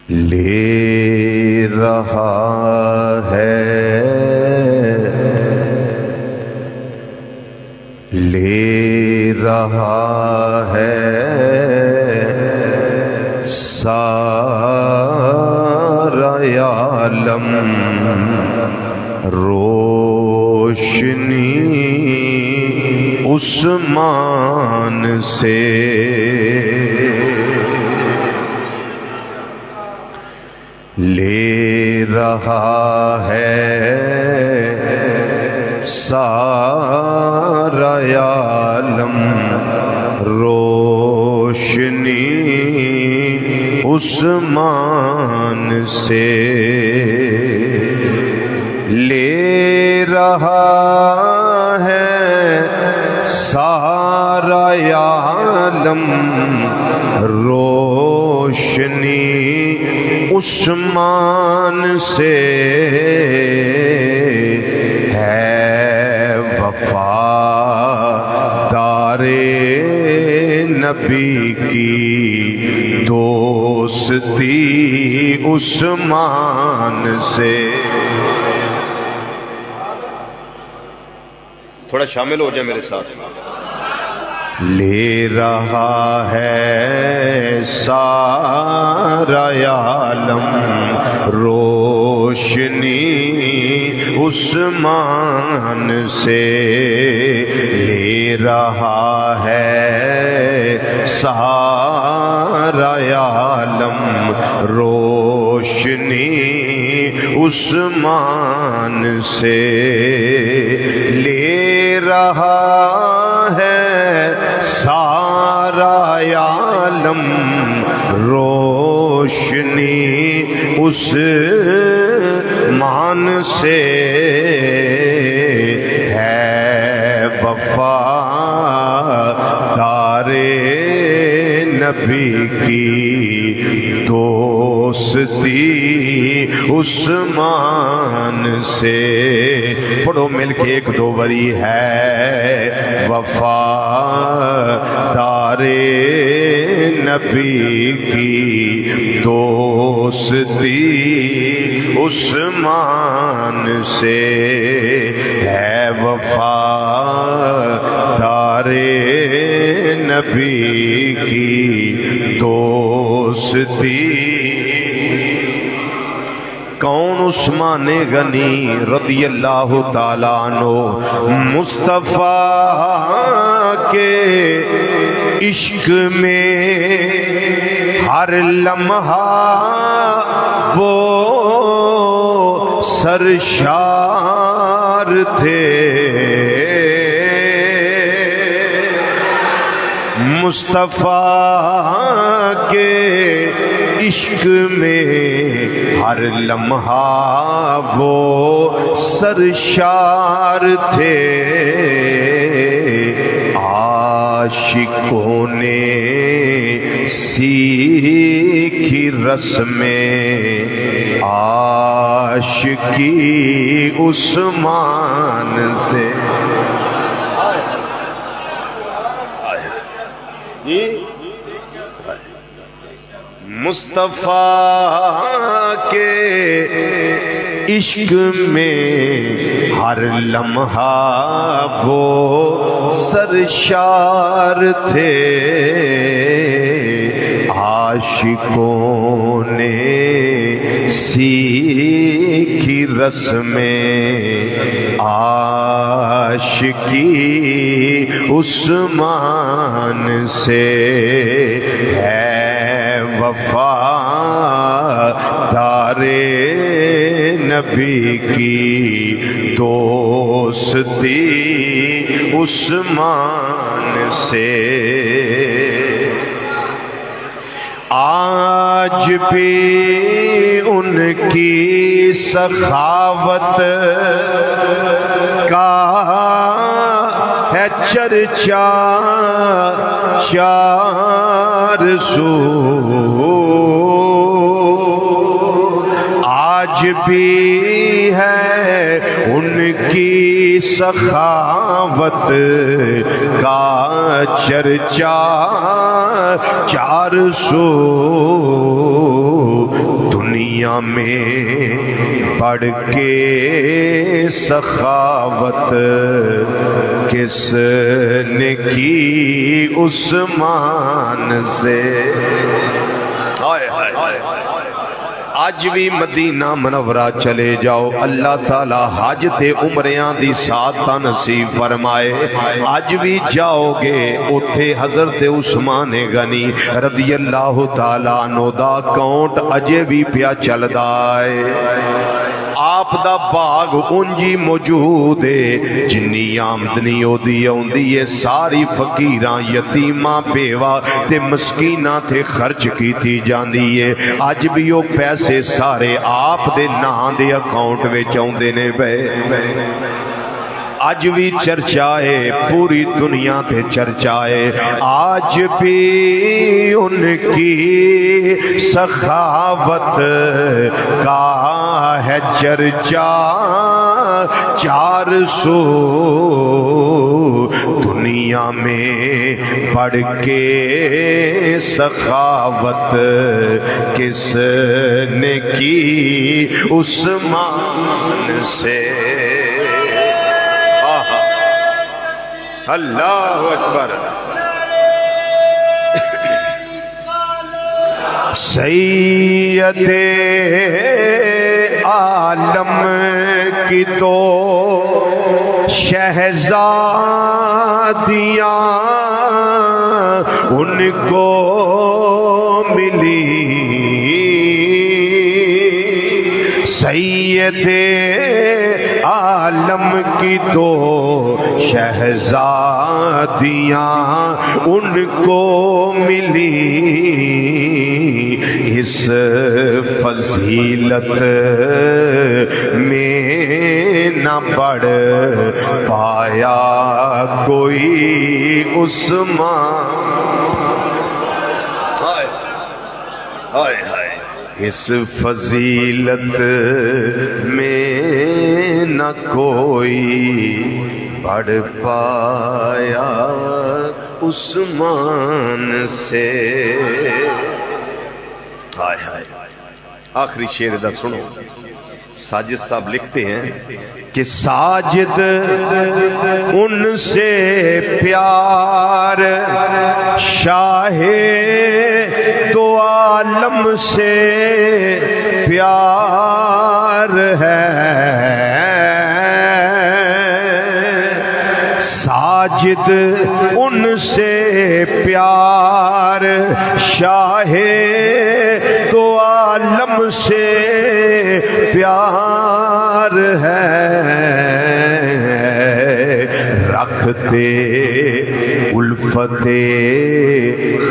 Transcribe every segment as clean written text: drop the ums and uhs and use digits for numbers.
لے رہا ہے، لے رہا ہے سارا عالم روشنی عثمان سے، لے رہا ہے سارا عالم روشنی عثمان سے، لے رہا ہے سارا عالم روشنی عثمان سے، ہے وفادار نبی کی دوستی عثمان سے۔ تھوڑا شامل ہو جائے میرے ساتھ۔ لے رہا ہے سارا عالم روشنی عثمان سے، لے رہا ہے سارا عالم روشنی عثمان سے، لے رہا ہے سارا عالم روشنی عثمان سے، ہے وفادار نبی کی دوستی عثمان سے۔ پڑھو مل کے ایک دو بری، ہے وفادار نبی کی دوستی عثمان سے، ہے وفادار نبی کی دوستی۔ کون عثمان غنی رضی اللہ تعالیٰ عنہ مصطفیٰ کے عشق میں ہر لمحہ وہ سرشار تھے، مصطفیٰ کے عشق میں ہر لمحہ وہ سرشار تھے، عاشقوں نے سیکھی رسمیں عاشقی عثمان سے۔ مصطفیٰ کے عشق میں ہر لمحہ وہ سرشار تھے، عاشقوں نے سیکھی رسمیں عاشقی عثمان سے، ہے وفادار نبی کی دوستی عثمان سے۔ آج بھی ان کی سخاوت کا ہے چرچا چار سو، آج بھی ہے ان کی سخاوت کا چرچا 400 دنیا میں بڑھ کے سخاوت کس نے کی عثمان سے. آج بھی مدینہ منورہ چلے جاؤ، اللہ تعالی حج تے عمریاں دی سعادت نصیب فرمائے. آج بھی جاؤ گے اتھے حضرت عثمان غنی رضی اللہ تعالی عنہ دا اکاؤنٹ اجے بھی پیا چلدا ہے. آپ دا باغ انجی موجود ہے، جنی آمدنی اودی اوندی ہے ساری فقیراں یتیماں بیوہ تے مسکیناں تے خرچ کیتی جاندی ہے. اج بھی وہ پیسے سارے آپ دے نام دے اکاؤنٹ وچ اوندے نے پئے. آج بھی چرچا ہے، پوری دنیا تے چرچا ہے. آج بھی ان کی سخاوت کا ہے چرچا 400 دنیا میں بڑھ کے سخاوت کس نے کی عثمان سے. اللہ اکبر. سید عالم کی تو شہزادیاں ان کو ملی. سید عالم کی دو شہزادیاں ان کو ملی. اس فضیلت میں نہ بڑھ پایا کوئی عثمان. ہائے ہائے. اس فضیلت میں نہ کوئی بڑھ پایا عثمان سے. ہائے ہائے. آخری شعر دا سنو. ساجد صاحب لکھتے ہیں کہ ساجد ان سے پیار شاہ دو عالم سے پیار ہے. ساجد ان سے پیار شاہ دو عالم سے پیار ہے. رکھتے الفت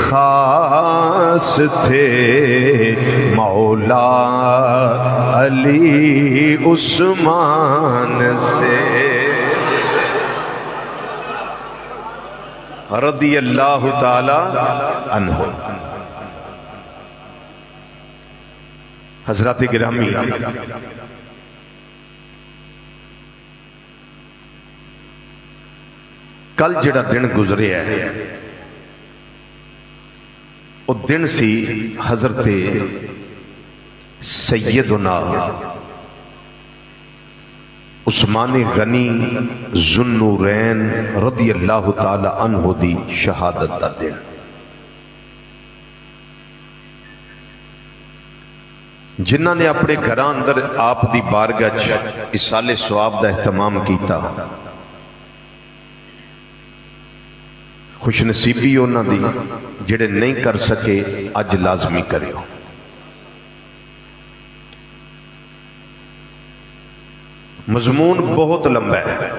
خاص تھے مولا علی عثمان سے. رضی اللہ تعالی عنہ. حضرات گرامی، کل جڑا دن گزرے ہے وہ دن سی حضرت سیدنا عثمان غنی ذوالنورین رضی اللہ تعالی عنہ دی شہادت دا دن. جنہاں نے اپنے گھراں اندر آپ دی بارگاہ اصال ثواب دا اہتمام کیتا، خوش نصیبی انہاں دی. جڑے نہیں کر سکے اج لازمی کریو. مضمون بہت لمبا ہے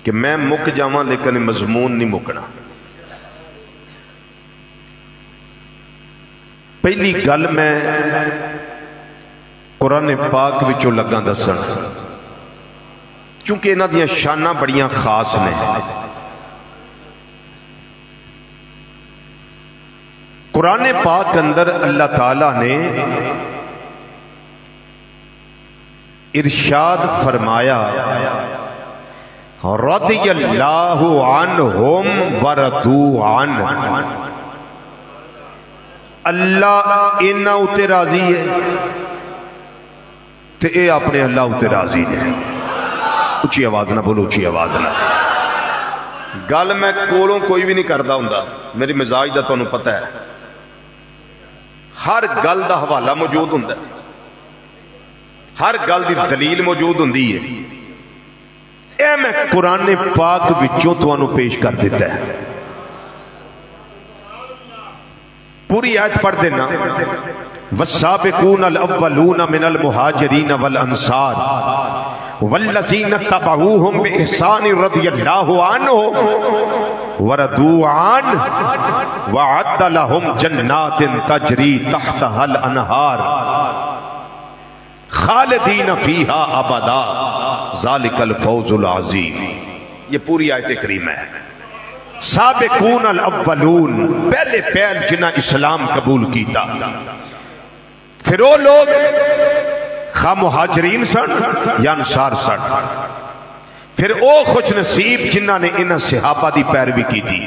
کہ میں مک جاواں لیکن مضمون نہیں مکنا. پہلی گل میں قرآن پاک وچوں لگا دسن، چونکہ انہاں دیاں شاناں بڑیاں خاص نے. قرآن پاک اندر اللہ تعالیٰ نے ارشاد فرمایا رضی اللہ عنہم ورضوا عنہ. اللہ انہاں اتے راضی ہے، تے اے اپنے اللہ اتے راضی نے. اچھی آواز نہ بولو، اچھی آواز نہ. گل میں کولوں کوئی بھی نہیں کردا ہوندا، میری مزاج دا تانوں پتہ ہے. ہر گل دا حوالہ موجود ہوندا ہے، ہر گل دی دلیل موجود ہوندی ہے. اے میں قرآن پاک وچوں تانوں پیش کر دیتا ہے. پوری آیت پڑھ دینا. والسابقون الاولون من المہاجرین والانصار والذین تبعوہم بإحسان رضی اللہ عنہم ورضوا عنہ وعد لهم جنات تجری تحتها الانہار خالدین فیہا ابدا ذالک الفوز العظیم. یہ پوری آیت کریمہ ہے. سابقون الاولون، پہلے پہل جنہ اسلام قبول کیتا، پھر وہ لوگ خواہ مہاجرین سن یا انصار سن، پھر وہ خوش نصیب جنہ نے انہاں صحابہ دی پیروی کی تھی،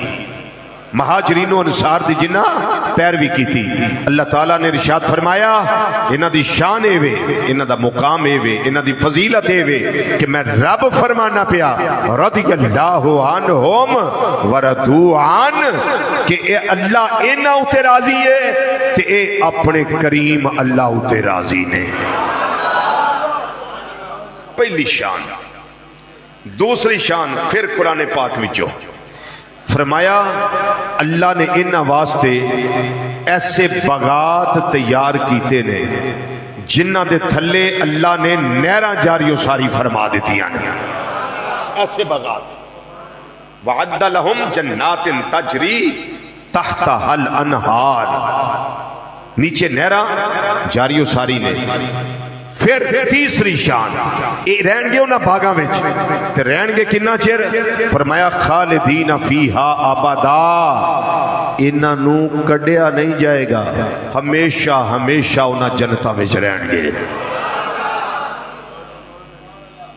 مہاجرین و انصار دی جنہ پیروی کی تھی. اللہ تعالیٰ نے ارشاد فرمایا انہاں دی شان اے وے، انہاں دا مقام اے وے، انہاں دی فضیلت اے وے کہ میں رب فرمانا پیا رضی اللہ عنہم ورضوا عنہ، کہ اے اللہ انہاں اتے راضی ہے تے اے اپنے کریم اللہ اتے راضی نے. پہلی شان. دوسری شان پھر قرآن پاک وچوں فرمایا اللہ نے انہاں واسطے ایسے باغات تیار کیتے نے جنہ دے تھلے اللہ نے نہراں جاری و ساری فرما دیتیاں نے. ایسے باغات. وعد لہم جنات تجری تحتها الانہار، نیچے نہراں جاری و ساری نے. پھر تیسری شان اے رہن گے انہاں باغاں وچ تے رہن گے کنا چیر؟ فرمایا خالدین فیہا ابدا، انہاں نو کڈیا نہیں جائے گا، ہمیشہ ہمیشہ انہاں جنتاں وچ رہن گے.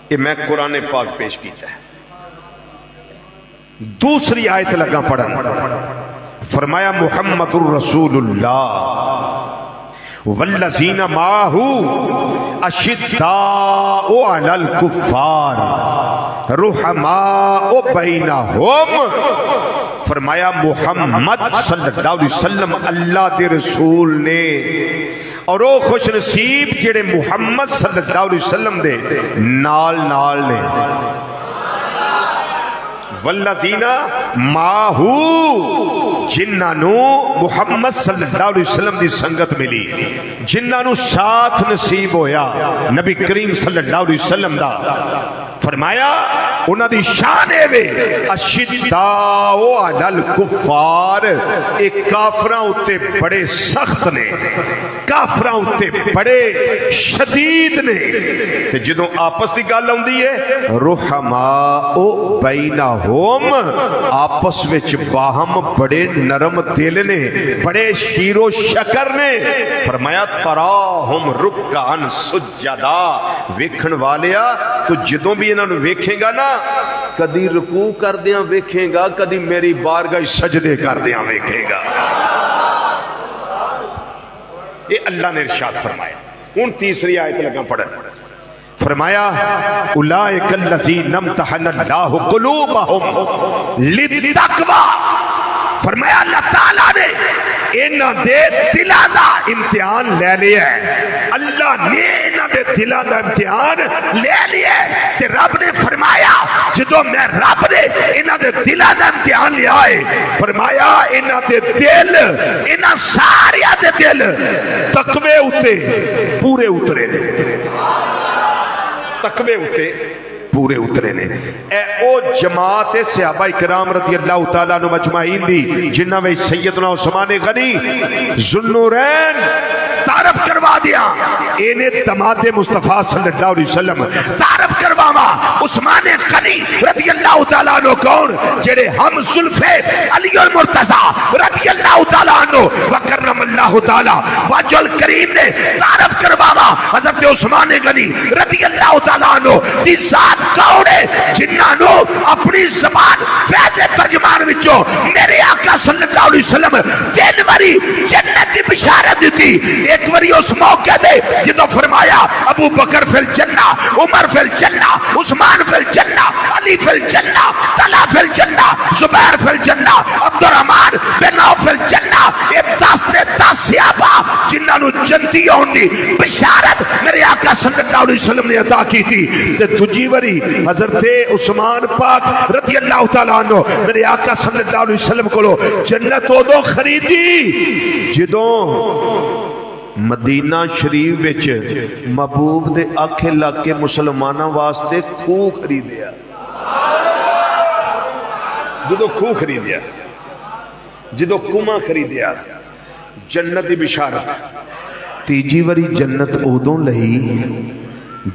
یہ میں قرآن پاک پیش کیتا ہے. دوسری آیت لگا پڑھن. فرمایا محمد الرسول اللہ والذین معہ اشداء علی الکفار رحماء بینہم. فرمایا محمد صلی اللہ علیہ وسلم اللہ دے رسول نے، اور وہ خوش نصیب جڑے محمد صلی اللہ علیہ وسلم دے نال نال نے. والذین معہو، جنہاں نو محمد صلی اللہ علیہ وسلم دی سنگت ملی، جنہاں نو ساتھ نصیب ہویا نبی کریم صلی اللہ علیہ وسلم دا. فرمایا انہاں دی شان اے وے اشداء علی الکفار، ایک کافراں اتے بڑے سخت نے، کافراں اتے بڑے شدید نے، تے جدوں آپس دی گل ہوندی ہے رحماء بینہم، آپس وچ باہم بڑے نرم دل نے، بڑے شیر و شکر نے. فرمایا تراہم رکعا سجدا، ویکھن والیا تو جدوں بھی انہاں نو ویکھے گا نا، کدی رکوع کردیاں ویکھے گا، کدی میری بارگاہ سجدے کردیاں ویکھے گا. یہ اللہ نے ارشاد فرمایا. ان تیسری آیت لگا پڑھن. فرمایا اولئک الذین امتحن اللہ قلوبہم للتقوی. فرمایا اللہ تعالیٰ نے انہاں دے دلاں دا امتحان لے لیا ہے، اللہ نے انہاں دے دلاں دا امتحان لے لیا ہے. تے رب نے فرمایا جدو میں رب نے انہاں دے دلاں دا امتحان لیا ہے، فرمایا انہاں دے دل، انہاں سارے دے دل تقوی اتے پورے اترے نے، تقوی اتے پورے اترے نے. اے او جماعت صحابہ کرام رضی اللہ تعالیٰ عنہ مجمعین دی جنہ میں سیدنا عثمان غنی ذوالنورین تعارف کروا دیا، انہیں دماد مصطفیٰ صلی اللہ علیہ وسلم تعارف کرواما. عثمان غنی رضی اللہ تعالیٰ عنہ کون؟ جڑے ہم زلف علی المرتضی رضی اللہ تعالیٰ عنہ وکرم اللہ تعالیٰ وجہ الکریم نے تعارف کرواما حضرت عثمان غنی رضی اللہ تعالیٰ عنہ دی ذات کون ہے جنہاں نو اپنی زبان فیض ترجمان وچوں میرے آقا صلی اللہ علیہ وسلم 3 باری جنت کی بشارت دیتی. اے ایک باری اس موقع دے جدو فرمایا ابو بکر فی الجنہ، عمر فی الجنہ، عثمان فی الجنہ، علی فی الجنہ، طلحہ فی الجنہ، زبیر فی الجنہ، عبد الرحمن بن عوف فی الجنہ، یہ 10 صحابہ جنہاں نو جنتی ہون دی بشارت میرے آقا صلی اللہ علیہ وسلم نے عطا کی تھی۔ تے دوجی واری حضرت عثمان پاک رضی اللہ تعالیٰ عنہ میرے آقا صلی اللہ علیہ وسلم کو جنت ادو خریدی جدوں مدینہ شریف وچ محبوب دے آنکھیں لگ کے مسلماناں واسطے خوہ خریدیا، جدو خوہ خریدیا، جدو کنواں خریدیا، جنت دی بشارت۔ تیجی واری جنت ادوں لئی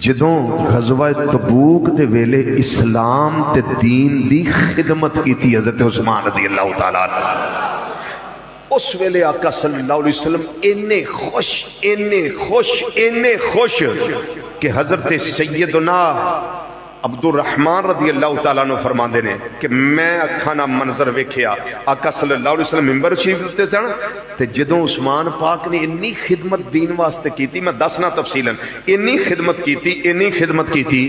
جدوں غزوہ تبوک دے ویلے اسلام تے دین دی خدمت کی تھی حضرت عثمان رضی اللہ تعالیٰ عنہ۔ اس ویلے آقا صلی اللہ علیہ وسلم اینے خوش کہ حضرت سیدنا عبد الرحمن رضی اللہ تعالیٰ عنہ فرماندے نے کہ میں اکھانا منظر ویکھیا آقا صلی اللہ علیہ وسلم ممبر شریف تے سن تے جدوں عثمان پاک نے انی خدمت دین واسطے کیتی، میں دسنا تفصیلاً، انی خدمت کیتی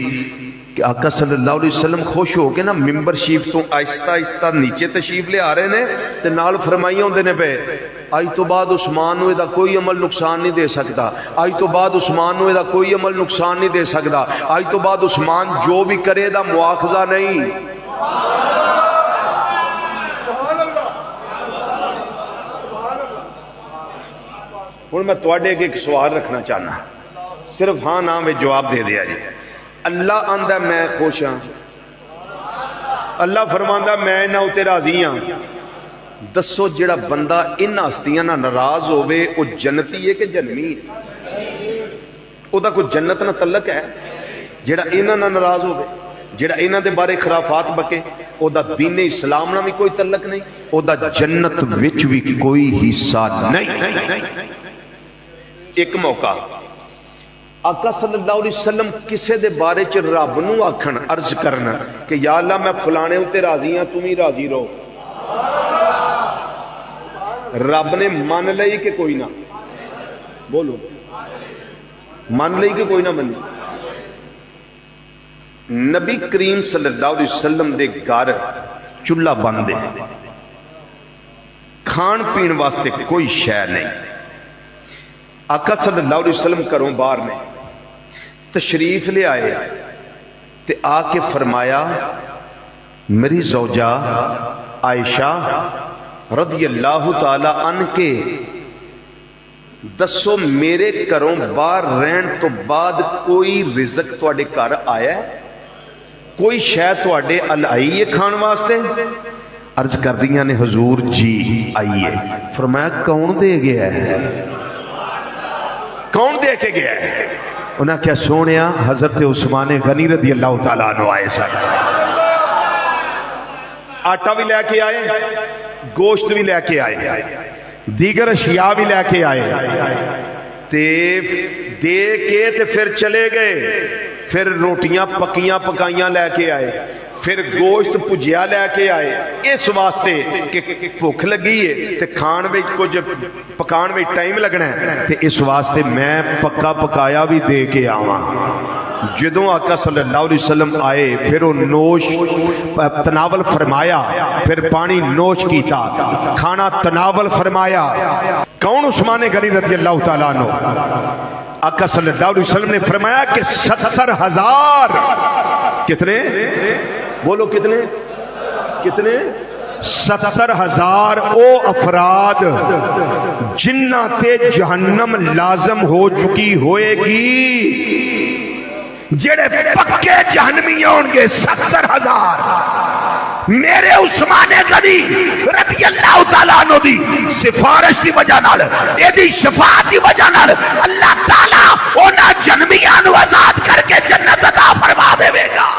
کہ آقا صلی اللہ علیہ وسلم خوش ہو کے نا ممبر شریف تو آہستہ آہستہ نیچے تشریف لے آ رہے نے تے نال فرمائی ہوندے نے پے آج تو بعد عثمان نو دا کوئی عمل نقصان نہیں دے سکتا، آج تو بعد عثمان نو دا کوئی عمل نقصان نہیں دے سکتا، آج تو بعد عثمان جو بھی کرے دا مواخذہ نہیں۔ ہن میں تواڈے اگے ایک سوال رکھنا چاہنا، صرف ہاں نہ میں جواب دے دیا جی۔ اللہ آندا میں خوش ہاں، اللہ فرماندا میں انہاں اُتے راضی ہاں۔ دسو جڑا بندہ ان ہستیاں نہ ناراض ہوئے وہ جنتی ہے کہ جنمی ہے؟ او دا کوئی جنت نہ تعلق ہے؟ جڑا انہاں نہ ناراض ہوئے، جڑا انہاں دے بارے خرافات بکے، او دا دین اسلام نہ بھی کوئی تعلق نہیں، او دا جنت وچ بھی کوئی حصہ نہیں۔ ایک موقع آقا صلی اللہ علیہ وسلم کسے دے بارے چ رب نو آکھن عرض کرنا کہ یا اللہ میں فلانے اُتے راضی ہاں، تم ہی راضی رہو۔ رب نے مان لئی کہ کوئی نہ؟ بولو، مان لئی کہ کوئی نہ منی؟ نبی کریم صلی اللہ علیہ وسلم دے گھر چولہا بند ہے، کھان پین واسطے کوئی شے نہیں۔ آقا صلی اللہ علیہ وسلم گھروں باہر نے تشریف لے آئے تے آ کے فرمایا میری زوجہ عائشہ رضی اللہ تعالی عنہ کے دسو میرے گھروں باہر رہن تو بعد کوئی رزق تواڈے گھر آیا ہے؟ کوئی شے تواڈے ال آئی ہے کھان واسطے؟ عرض کر دیاں نے حضور جی آئی ہے۔ فرمایا کون دے گیا ہے؟ کون دے کے گیا ہے؟ انہاں کیا سونیا حضرت عثمان غنی رضی اللہ تعالیٰ عنہ آئے سن، آٹا بھی لے کے آئے، گوشت بھی لے کے آئے، دیگر اشیاء بھی لے کے آئے، تے دے کے تے پھر چلے گئے، پھر روٹیاں پکیاں پکائیاں لے کے آئے، پھر گوشت پجیا لے کے آئے، اس واسطے کہ بھوک لگی ہے تے کھان میں کچھ پکان میں ٹائم لگنا ہے تے اس واسطے میں پکا پکایا بھی دے کے آواں۔ جدوں آقا صلی اللہ علیہ وسلم آئے پھر وہ نوش تناول فرمایا، پھر پانی نوش کیتا، کھانا تناول فرمایا۔ کون؟ عثمان غنی رضی اللہ تعالیٰ عنہ۔ آقا صلی اللہ علیہ وسلم نے فرمایا کہ 70,000 کتنے؟ بولو کتنے؟ کتنے؟ 70,000 او افراد جنہ تے جہنم لازم ہو چکی ہوئے گی، جڑے پکے جہنمی ہون گے 70,000۔ میرے عثمان غنی رضی اللہ تعالیٰ عنہ دی سفارش دی وجہ نال، اے دی شفاعت دی وجہ نال اللہ تعالیٰ انہاں جہنمیاں نو آزاد کر کے جنت عطا فرما دے گا۔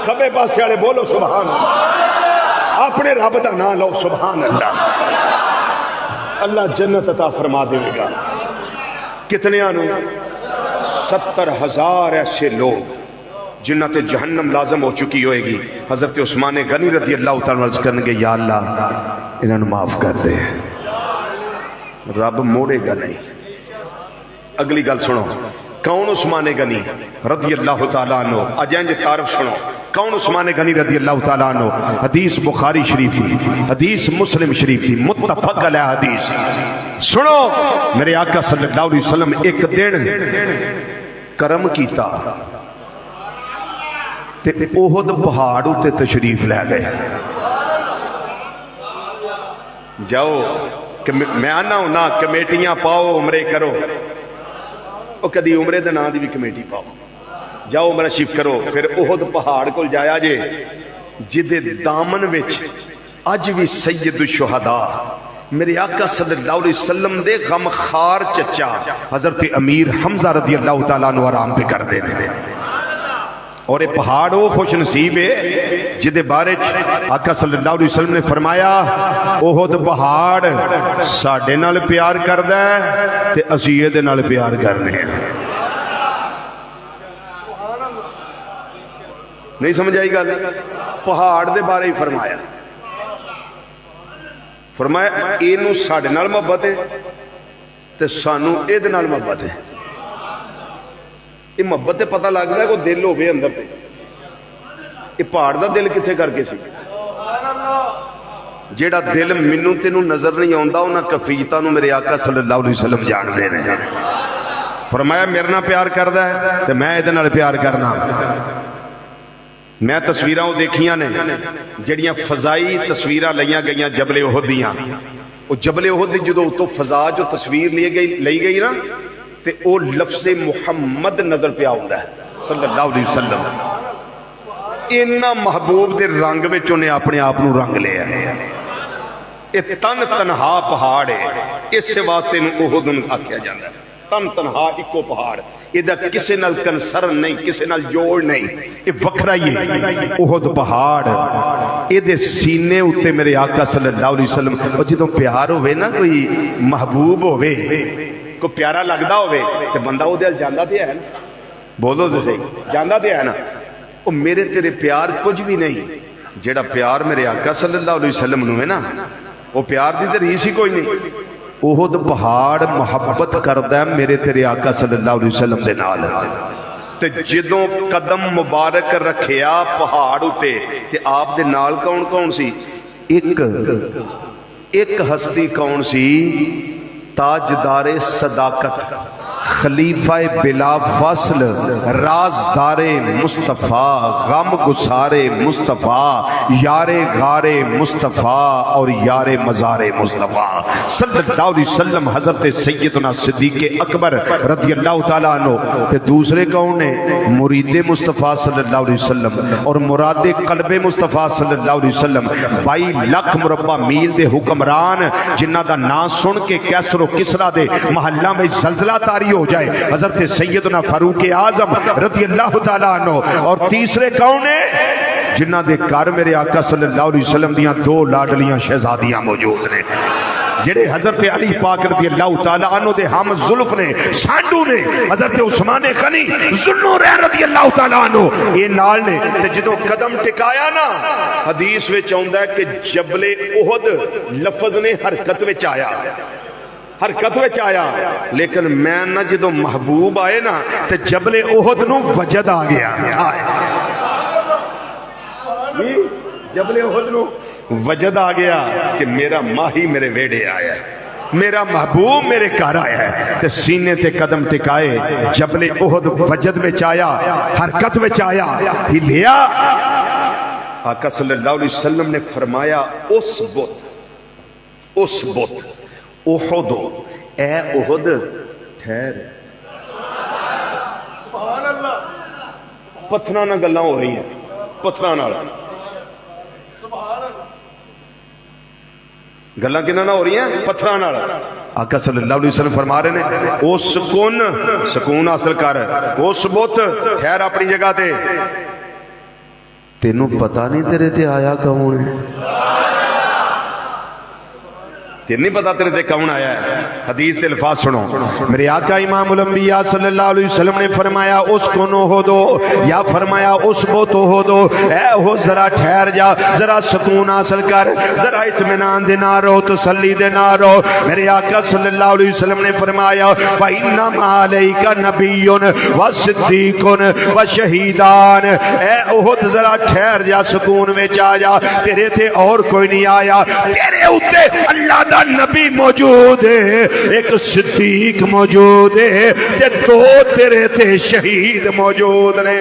کھبے پاسے والے بولو سبحان اللہ، اپنے رب دا نام لو سبحان اللہ۔ اللہ جنت عطا فرما دے گا۔ کتنے آنو؟ 70,000 ایسے لوگ جنہ تے جہنم لازم ہو چکی ہوئے گی۔ حضرت عثمان غنی رضی اللہ تعالیٰ عرض کرنگے یا اللہ انہوں نے معاف کر دے۔ رب موڑے گا نہیں. اگلی گل سنو, کون عثمان غنی رضی اللہ تعالیٰ عنہ, اجین جی تعارف سنو, کون عثمان غنی رضی اللہ تعالیٰ عنہ؟ حدیث بخاری شریف تھی, حدیث مسلم شریف تھی, متفق علیہ حدیث. سنو, میرے آقا صلی اللہ علیہ وسلم ایک دن کرم کیتا تے احد پہاڑ تے تشریف لے گئے. جاؤ میں آنا ہوں نا, کمیٹیاں پاؤ, عمرے کرو, او کدی عمرے دے نا دی بھی کمیٹی پاؤ, جاؤ عمرہ شریف کرو. پھر احد پہاڑ کو جایا جے جدے دامن وچ اج بھی سید الشہداء میرے آقا صلی اللہ علیہ وسلم دے غمخار چچا حضرت امیر حمزہ رضی اللہ تعالیٰ عنہ آرام پہ کر دے. اور یہ پہاڑ وہ خوش نصیب ہے جدے بارے آقا صلی اللہ علیہ وسلم نے فرمایا احد پہاڑ ساڈے نال پیار کردا ہے تے اسی دے نال پیار کرنے ہیں. نہیں سمجھ آئی گل؟ پہاڑ دے بارے ہی فرمایا, فرمایا اینو ساڈے نال محبت ہے تے سانو اے دے نال محبت ہے. یہ محبت تے پتہ لگ رہا ہے کوئی دل ہوئے اندر تے. یہ پہاڑ دا دل کتھے کر کے سی؟ جیڑا دل منوں تینوں نظر نہیں آندا انہاں کفیتاں نو میرے آقا صلی اللہ علیہ وسلم جان دے رہے ہیں. فرمایا میرے نال پیار کردا ہے تے میں اے دے نال پیار کرنا. میں تصویراں وہ دیکھیاں نے جڑیاں فضائی تصویراں لئیاں گئیاں جبل احد دیاں. وہ جبل احد دی جدوں تو فضا جو تصویر لئی گئی نا تے او لفظ محمد نظر پہ آؤندا ہے صلی اللہ علیہ وسلم. اینا محبوب دے رنگ میں چونے اپنے آپ نو رنگ لے آئے. اے تن تنہا پہاڑ ہے, اس سے واسطے نو احد آکھیا جاندا ہے. تن تنہا اکو پہاڑ, ایدہ کسے نال کنسرن نہیں, کسے نال جوڑ نہیں, اے وکھرا ہی ہے احد پہاڑ. ایدے سینے اتے میرے آقا صلی اللہ علیہ وسلم اور جدوں پیار ہوئے نا, کوئی محبوب ہوئے, کو پیارا لگدا ہوئے تے بندہ وہ دل جاندا تے ہے نا, بولو تے صحیح, جاندا تے ہے نا. او میرے تیرے پیار کچھ بھی نہیں, جیڑا پیار میرے آقا صلی اللہ علیہ وسلم نو ہے نا وہ پیار دی تے ریس ہی کوئی نہیں. احد پہاڑ محبت کردا ہے میرے تیرے آقا صلی اللہ علیہ وسلم دے نال. تے جدوں قدم مبارک رکھیا پہاڑ اتے تے آپ دے نال کون کون سی؟ ایک ہستی کون سی؟ تاجدار صداقت, خلیفہ بلا فاصل, رازدار مصطفیٰ, غم گسار مصطفیٰ, یار غار مصطفیٰ اور یار مزار مصطفیٰ صلی اللہ علیہ وسلم, حضرت سیدنا صدیق اکبر رضی اللہ تعالیٰ عنہ. تے دوسرے کون ہیں؟ مرید مصطفیٰ صلی اللہ علیہ وسلم اور مراد قلب مصطفیٰ صلی اللہ علیہ وسلم. 22 لاکھ مربع میل دے حکمران جنہ دا نام سن کے کیسر و کسرا دے محلہ میں زلزلہ تاری ہو جائے, حضرت سیدنا فاروق اعظم رضی اللہ تعالیٰ عنہ. اور تیسرے کون ہیں جنہ دے گھر میرے آقا صلی اللہ علیہ وسلم دیاں 2 لاڈلیاں شہزادیاں موجود نے, جڑے حضرت علی پاک رضی اللہ تعالیٰ عنہ دے ہم زلف نے, سانڈو نے, حضرت عثمان غنی ذوالنورین رضی اللہ تعالیٰ عنہ یہ نال نے. تے جدوں قدم ٹکایا نا حدیث وچ آوندا ہے کہ جبل احد لفظ نے حرکت وچ آیا, حرکت وچ آیا, لیکن میں نہ جدو محبوب آئے نا تے جبل احد نو وجد آ گیا. جبل احد نو وجد آ گیا کہ میرا ماہی میرے ویڑے آیا ہے, میرا محبوب میرے گھر آیا ہے. تے سینے تے قدم ٹکائے, جبل احد وجد وچ آیا, حرکت وچ آیا, ہلیا. آقا صلی اللہ علیہ وسلم نے فرمایا اس بت احد, اے احد ٹھہر. سبحان اللہ, پتھراں نال گلاں ہو رہی ہیں, پتھراں نال سبحان اللہ, گلاں کناں نال ہو رہی ہیں؟ پتھراں نال. آقا صلی اللہ علیہ وسلم فرما رہے ہیں او سکون حاصل کر, اس بت ٹھہر اپنی جگہ تے. تینوں پتہ نہیں تیرے تے آیا کون ہے؟ تین نہیں پتا تیرے تے کون آیا ہے؟ حدیث کے الفاظ سنو، میرے آقا امام الانبیاء صلی اللہ علیہ وسلم نے فرمایا اس کو نو ہو دو، یا فرمایا اس بو تو ہو دو، اے ہو ذرا ٹھہر جا، ذرا سکون حاصل کر، ذرا اطمینان دے نہ رہو، تسلی دے نہ رہو۔ میرے آقا صلی اللہ علیہ وسلم نے فرمایا فَإِنَّمَا عَلَيْكَ نَبِيٌّ وَصِدِّيقٌ وَشَهِيدان، اے احد ذرا ٹھہر جا، سکون میں آ جا، تیرے تے اور کوئی نہیں آیا، تیرے اوتے اللہ دا نبی موجود ہے، ایک صدیق موجود ہے، تے دو تیرے تے شہید موجود نے۔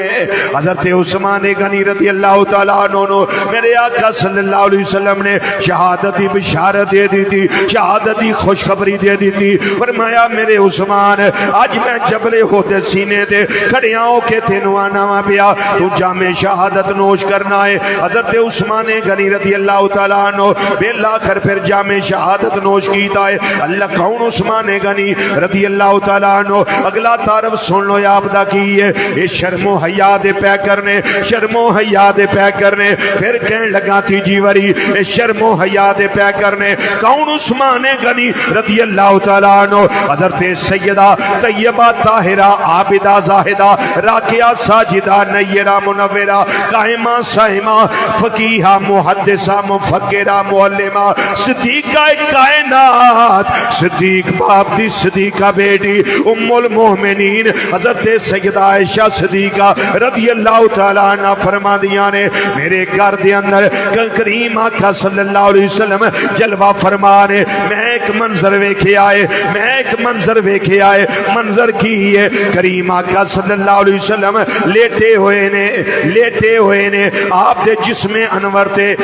حضرت عثمان غنی رضی اللہ تعالیٰ عنہ میرے آقا صلی اللہ علیہ وسلم نے شہادت دی بشارت دے دی تھی، شہادت دی خوشخبری دے دی تھی۔ فرمایا میرے عثمان آج میں جبل ہوتے سینے تے کھڑیاں ہو کے تینوں آنا وا پیا، تو جام شہادت نوش کرنا ہے۔ حضرت عثمان غنی رضی اللہ تعالیٰ عنہ بیلا کر پھر جام شہادت نوش کیتا ہے۔ اللہ کون عثمان غنی رضی اللہ تعالیٰ عنہ، اگلا تعارف سن لو آپ دا کی ہے، یہ شرم و حیا دے پے کرنے، شرم و حیا دے پے کرنے، پھر کہنے لگا تھی جی وری یہ شرم و حیا دے پے کرنے کون عثمان غنی رضی اللہ تعالیٰ عنہ، حضرت سیدہ طیبہ طاہرہ عابدہ زاہدہ راکعہ ساجدہ نیرہ منورہ قائمہ صائمہ فقیہہ محدثہ مفکرہ معلمہ صدیقہ کائنات، صدیق باپ دی صدیقہ بیٹی ام المومنین حضرت سیدہ عائشہ صدیقہ رضی اللہ تعالیٰ عنہ فرما دیا نے میرے گھر دے اندر کریم آقا صلی اللہ علیہ وسلم جلوہ فرمانے، میں ایک منظر ویکھے آئے، میں ایک منظر ویکھے آئے، منظر کی ہے کریم آقا صلی اللہ علیہ وسلم لیٹے ہوئے نے، آپ دے جسم انور تے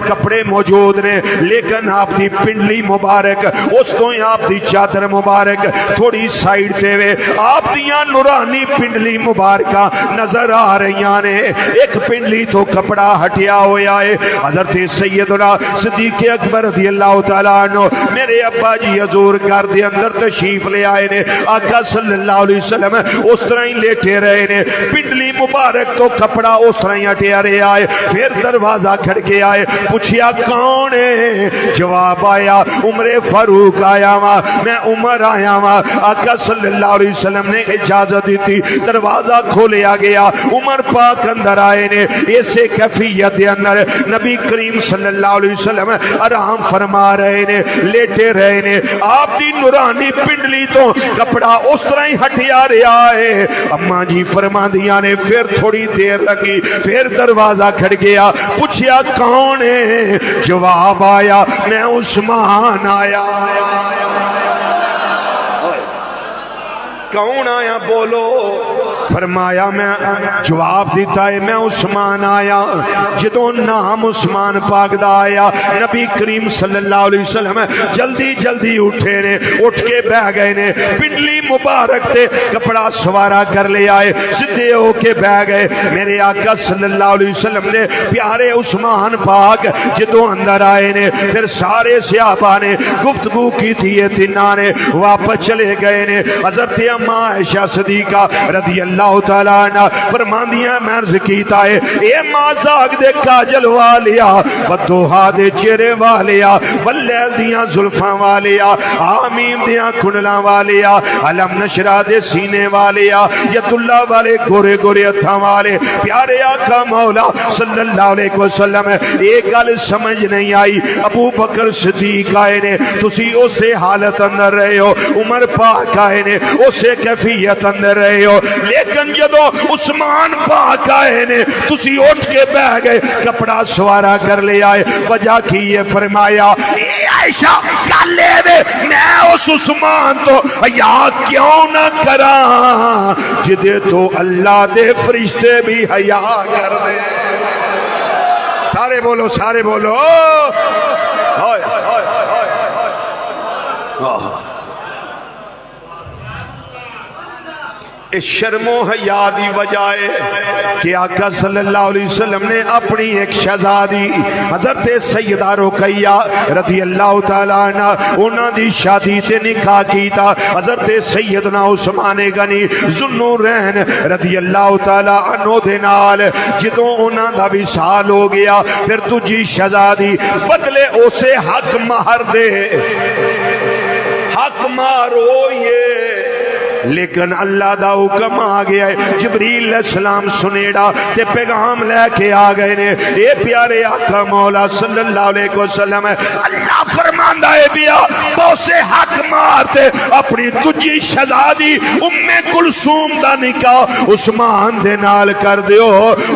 کپڑے موجود نے، لیکن آپ دی پنڈلی مبارک اس تو آپ دی چادر مبارک تھوڑی سائیڈ تے وے، آپ دیاں نورانی پنڈلی مبارکہ نظر آ رہی نے، ایک پنڈلی تو کپڑا ہٹیا ہویا ہے۔ حضرت سیدنا صدیق اکبر رضی اللہ تعالیٰ عنہ میرے ابا جی حضور گھر دے اندر تشریف لے آئے نے، آقا صلی اللہ علیہ وسلم اس طرح ہی لیٹے رہے نے، پنڈلی مبارک تو کپڑا اس طرح ہی ہٹیا رہے آئے، پھر دروازہ کھڑ کے آئے، پوچھیا کون ہے؟ جواب آیا عمر فاروق آیا وا، میں عمر آیا وا۔ آقا صلی اللہ علیہ وسلم نے اجازت دی تھی، دروازہ کھولیا گیا، عمر پاک اندر آئے نے، ایسے کیفیت اندر نبی کریم صلی اللہ علیہ وسلم آرام فرما رہے نے، لیٹے رہے نے، آپ دی نورانی پنڈلی تو کپڑا اس طرح ہی ہٹیا رہا ہے۔ اماں جی فرما دیا نے پھر تھوڑی دیر لگی، پھر دروازہ کھڑ گیا، پوچھیا کون ہے؟ جواب آیا میں عثمان آیا۔ کون آیا بولو؟ فرمایا میں، جواب دیتا ہے میں عثمان آیا۔ جدوں نام عثمان پاک دا آیا، نبی کریم صلی اللہ علیہ وسلم جلدی جلدی اٹھے نے، اٹھ کے بہ گئے نے، پنڈلی مبارک تے کپڑا سوارا کر لے آئے، سدھے ہو کے بہ گئے۔ میرے آقا صلی اللہ علیہ وسلم نے پیارے عثمان پاک جدوں اندر آئے نے، پھر سارے صحابہ نے گفتگو کی تھی، یہ تیناں نے واپس چلے گئے نے۔ حضرت اماں عائشہ صدیقہ رضی اللہ تعالیٰ عنہ فرماندیاں میں عرض کیتا ہے، اے مازاگ دے کاجل والیا، بدوہا دے چہرے والیا، واللیل دیاں زلفاں والیا، آمیم دیاں کنلاں والیا، علم نشرہ دے سینے والیا، ید اللہ والے گورے گورے اتھاں والے، پیارے آقا مولا صلی اللہ علیہ وسلم ایک گل سمجھ نہیں آئی۔ ابو بکر صدیق آئے نے، تسی اسے حالت اندر رہے ہو، عمر پاک آئے نے اسے کیفیت اندر رہے ہو، لیکن جدو عثمان پاک آئے نے تسی اٹھ کے بہ گئے، کپڑا سوارا کر لے آئے۔ وجہ کی یہ فرمایا، اے عائشہ کالے دے میں اس عثمان تو حیا کیوں نہ کراں جدے تو اللہ دے فرشتے بھی حیا کر دے۔ سارے بولو، سارے بولو۔ اس شرم و حیا دی وجہ ہے کہ آقا صلی اللہ علیہ وسلم نے اپنی ایک شہزادی حضرت سیدہ رقیہ رضی اللہ تعالیٰ عنہ انہاں دی شادی تے نکاح کیتا حضرت سیدنا عثمان غنی ذوالنورین رضی اللہ تعالیٰ عنہ دے نال جدوں انہاں دا وصال ہو گیا پھر تجھی شہزادی بدلے اسے حق مہر دے حق مارو یہ لیکن اللہ دا حکم آ گیا ہے جبریل علیہ السلام سنیڑا تے پیغام لے کے آ گئے نے اے پیارے آقا مولا صلی اللہ علیہ وسلم اللہ فرماندا ہے بیا بوسے حق مارتے اپنی تجھی شہزادی ام کلثوم دا نکاح عثمان دے نال کر دیو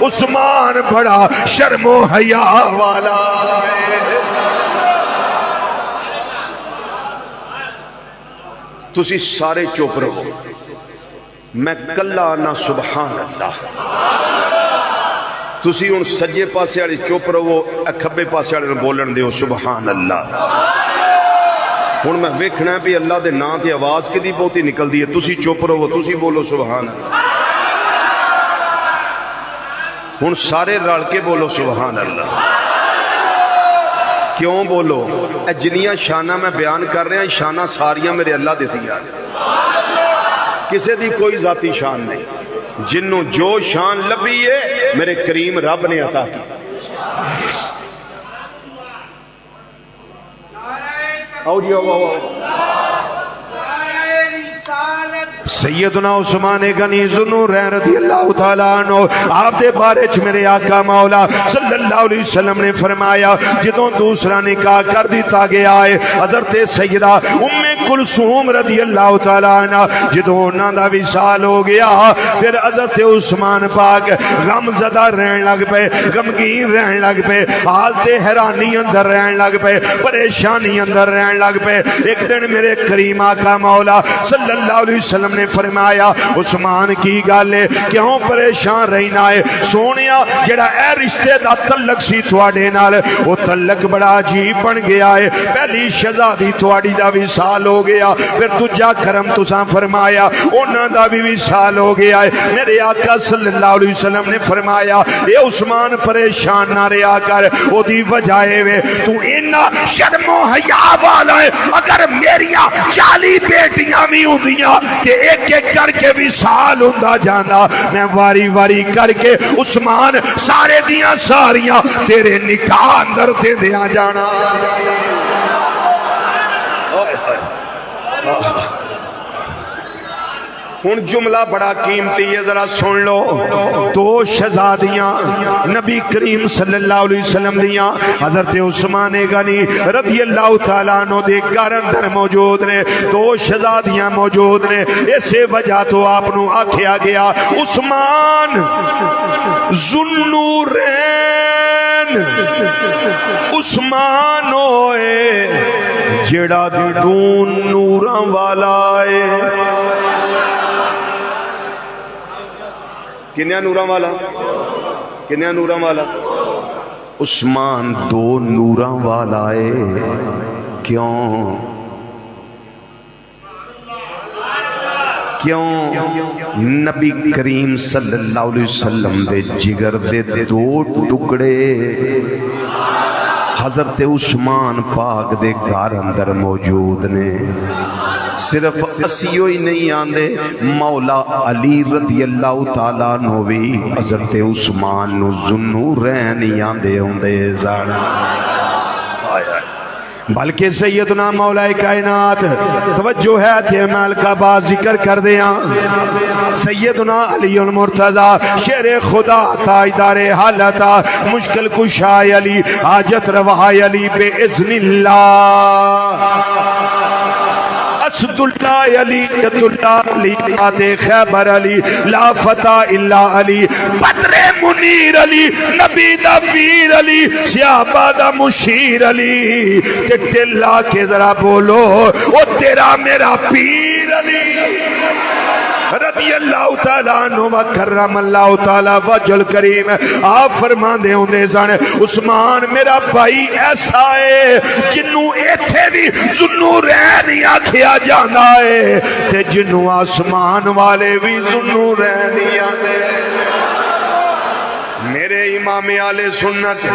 عثمان بڑا شرم و حیا والا تسی سارے چپ رہو میں کلا آنا سبحان اللہ تسی ان سجے پاسے والے چپ رہو کھبے پاسے والے بولن دیو سبحان اللہ ہن میں ویکھنا ہے بھی اللہ دے نام تے آواز کدی بہتی نکلدی ہے تسی چپ رہو تسی بولو سبحان اللہ ہن سارے رل کے بولو سبحان اللہ کیوں بولو اے جنیاں شانہ میں بیان کر رہے ہیں شانہ ساریاں میرے اللہ دیتی ہے کسے دی کوئی ذاتی شان نہیں جنوں جو شان لبی ہے میرے کریم رب نے عطا کی آؤ جی آؤ سیدنا عثمان غنی ذوالنورین رضی اللہ تعالیٰ عنہ آپ دے بارے چ میرے آقا مولا صلی اللہ علیہ وسلم نے فرمایا جدوں دوسرا نکاح کر دیتا گیا ہے حضرت سیدہ ام کلثوم رضی اللہ تعالیٰ عنہ جدوں انہاں دا وصال ہو گیا پھر حضرت عثمان پاک غم زدہ رہن لگ پے غمگین رہن لگ پے حالت حیرانی اندر رہن لگ پے پریشانی اندر رہن لگ پے ایک دن میرے کریم آقا مولا صلی اللہ علیہ وسلم نے فرمایا عثمان کی گل ہے کیوں پریشان رہنا ہے سونیا جڑا اے رشتے دا تعلق سی تواڈے نال او تعلق بڑا عجیب بن گیا ہے پہلی شہزادی تواڈی دا وصال ہو گیا پھر دوجا کرم تساں فرمایا انہاں دا بھی وصال ہو گیا ہے میرے آقا صلی اللہ علیہ وسلم نے فرمایا اے عثمان پریشان نہ رہیا کر او دی وجہ ہے تو انہاں شرم و حیا والا ہے اگر میریاں 40 بیٹیاں بھی ہوندیاں کہ ایک ایک کر کے بھی سال ہوندہ جانا میں واری واری کر کے عثمان سارے دیاں ساریاں تیرے نکاح اندر دے دیا جانا ہن جملہ بڑا قیمتی ہے ذرا سن لو دو شہزادیاں نبی کریم صلی اللہ علیہ وسلم دیاں حضرت عثمان غنی رضی اللہ تعالیٰ عنہ دے گھر اندر موجود نے دو شہزادیاں موجود نے اسے وجہ تو آپ نو آکھیا گیا عثمان ذوالنورین عثمان ہوئے جڑا دون نوراں والا ہے کنیا نوراں والا کنیا نوراں والا عثمان دو نوراں والا ہے کیوں کیوں نبی کریم صلی اللہ علیہ وسلم دے جگر دے دو ٹکڑے حضرت عثمان پاک دے گھر اندر موجود نے صرف اسیو ہی نہیں آندے مولا علی رضی اللہ تعالیٰ نو بھی حضرت عثمان نو ذوالنورین ہی آندے ہوندے زانا بلکہ سیدنا مولا کائنات توجہ ہے تیمال کا با ذکر کر دیا سیدنا علی المرتضی شیر خدا تاجدار حالتا مشکل کشا علی حاجت روا علی بے اذن اللہ اسد اللہ علی جد اللہ علی آتے خیبر علی لا فتح الا علی بدر منیر علی نبی دا ویر علی سیابہ دا مشیر علی کہ ٹلا کے ذرا بولو او تیرا میرا پیر علی رضی اللہ تعالیٰ عنہ و کرم اللہ تعالیٰ وجل کریم آپ فرمان دے ہوندے سن عثمان میرا بھائی ایسا ہے جنوں ایتھے بھی ذوالنورین آکھیا جاندا ہے تے جنوں آسمان والے بھی ذوالنورین آندے میرے امام اہل سنت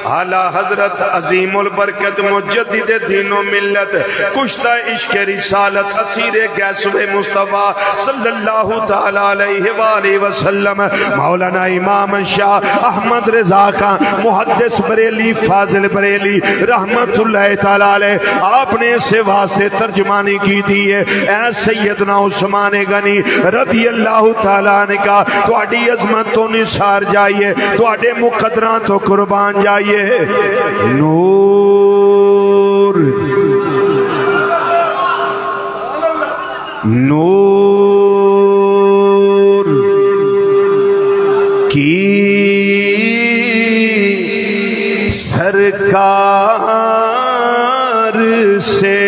اعلی حضرت عظیم البرکت مجدد دین و ملت کشتہ عشق رسالت اسیر گیسو مصطفیٰ صلی اللہ تعالی علیہ وآلہ وسلم مولانا امام شاہ احمد رضا خان محدث بریلی فاضل بریلی رحمت اللہ تعالی علیہ آپ نے اسے واسطے ترجمانی کی تھی ہے اے سیدنا عثمان غنی رضی اللہ تعالی عنہ کا تہاڈی عظمت تو نثار جائیے تو آڈے مقدران تو قربان جائیے نور نور کی سرکار سے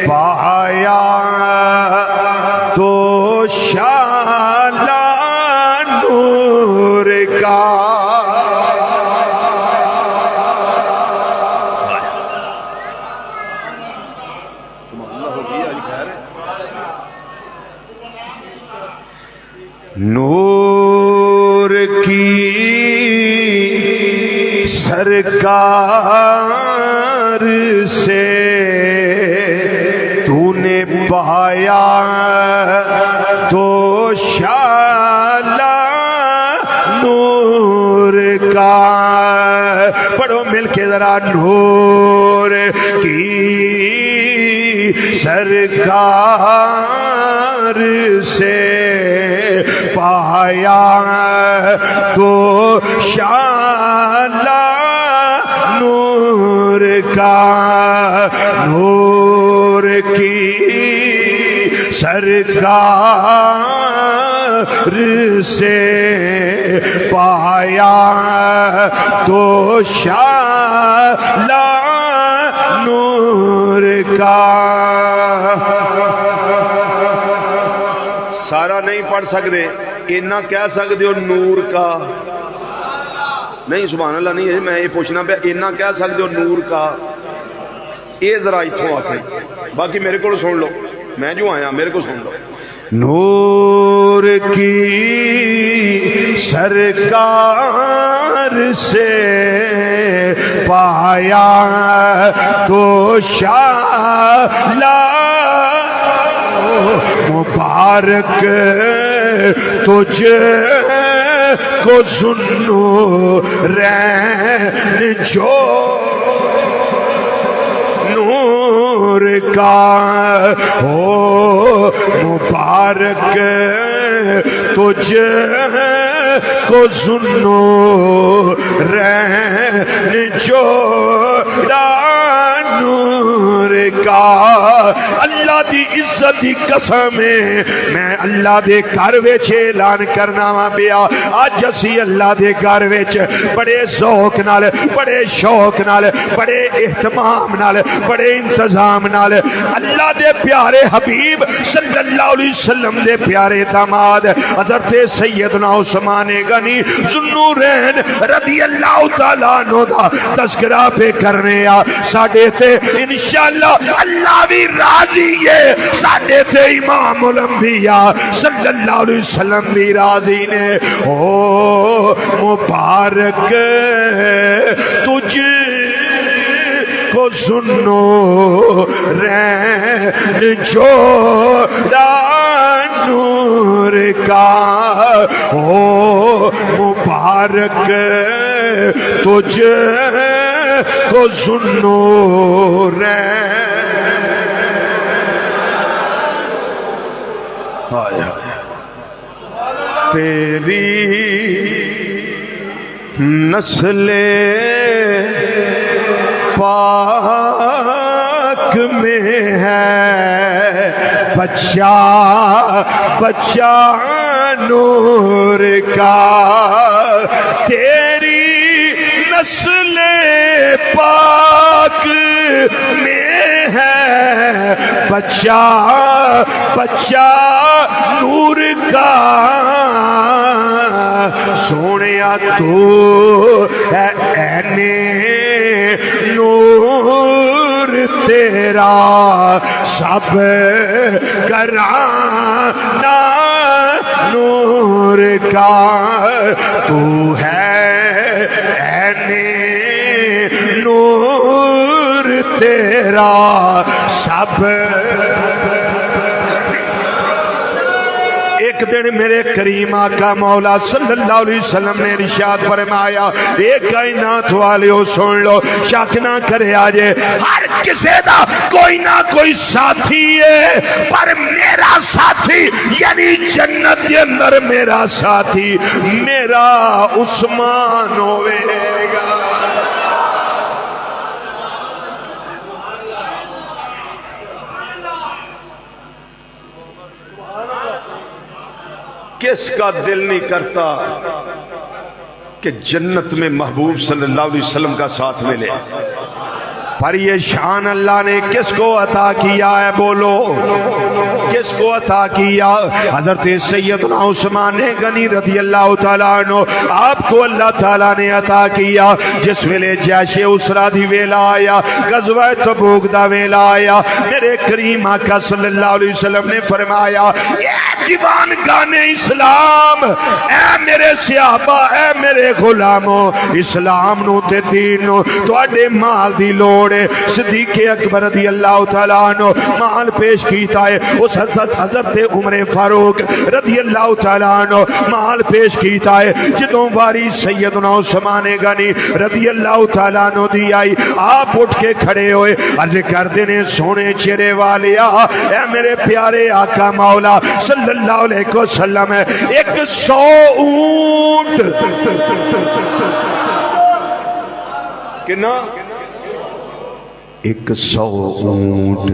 پایا تو شالا نور کا نور کی سرکار سے تو نے پایا تو شالا نور کا پڑھو مل کے ذرا نور کی سرکار سے پایا تو شالا نور کا نور کی سرکار سے پایا تو شالا نور کا سارا نہیں پڑھ سکتے اتنا کہہ سکتے ہو نور کا نہیں سبحان اللہ نہیں ہے میں یہ پوچھنا پہ اتنا کہہ سکتے ہو نور کا یہ ذرا اتھوں آکھیں باقی میرے کو سن لو میں جو آیا میرے کو سن لو نور کی سرکار سے پایا تو شالا مبارک تجھ کو سنو رین جو نور کا ہو مبارک تجھ کو سنو رین جو نور کا اللہ دی عزت دی قسم میں اللہ دے گھر وچ اعلان کرنا وا پیا اج اسی اللہ دے گھر وچ بڑے ذوق نال بڑے شوق نال بڑے اہتمام نال بڑے انتظام نال اللہ دے پیارے حبیب صلی اللہ علیہ وسلم دے پیارے داماد حضرت سیدنا عثمان غنی ذوالنورین رضی اللہ تعالیٰ عنہ دا تذکرہ پہ کرنے آ ساڑھے تے انشاءاللہ اللہ بھی راضی ہے ساڑھے تے امام الانبیاء صلی اللہ علیہ وسلم بھی راضی نے او مبارک تجھ کو سنو رین جو نور کا او مبارک تجھ کو سنو تیری نسل پاک میں ہے بچہ بچہ نور کا تیری نسل پاک میں ہے بچہ بچہ نور کا سونیا تو ہے عین نور تیرا سب گرانا نور کا تو ہے عین نور تیرا سب۔ ایک دن میرے کریم آقا مولا صلی اللہ علیہ وسلم نے ارشاد فرمایا، ایک کائنات والیو سن لو، شک نہ کرے آجے ہر کسی دا کوئی نہ کوئی ساتھی ہے، پر میرا ساتھی یعنی جنت کے اندر میرا ساتھی میرا عثمان ہوئے گا۔ کس کا دل نہیں کرتا کہ جنت میں محبوب صلی اللہ علیہ وسلم کا ساتھ ملے؟ پر یہ شان اللہ نے کس کو عطا کیا ہے؟ بولو کس کو عطا کیا؟ حضرت سیدنا عثمان غنی رضی اللہ تعالیٰ عنہ آپ کو اللہ تعالیٰ نے عطا کیا۔ جس ویلے جیش اسرا دی ویلا آیا، غزوہ تبوک دا ویلا آیا، میرے کریم آقا صلی اللہ علیہ وسلم نے فرمایا، اے دیوان گانے اسلام، اے میرے صحابہ، اے میرے غلاموں، اسلام نو تے دین نو تواڈے مال دی لوڑ۔ صدیق اکبر رضی اللہ تعالیٰ عنہ مال پیش کیتا ہے، اس حضرت عمر فاروق رضی اللہ تعالیٰ عنہ مال پیش کیتا ہے۔ جدوں باری سیدنا عثمان غنی رضی اللہ تعالیٰ عنہ دی آئی، آپ اٹھ کے کھڑے ہوئے، عرض کردے نے سونے چہرے والیا، اے میرے پیارے آقا مولا صلی اللہ علیہ وسلم، 100 اونٹ کنا 100 اونٹ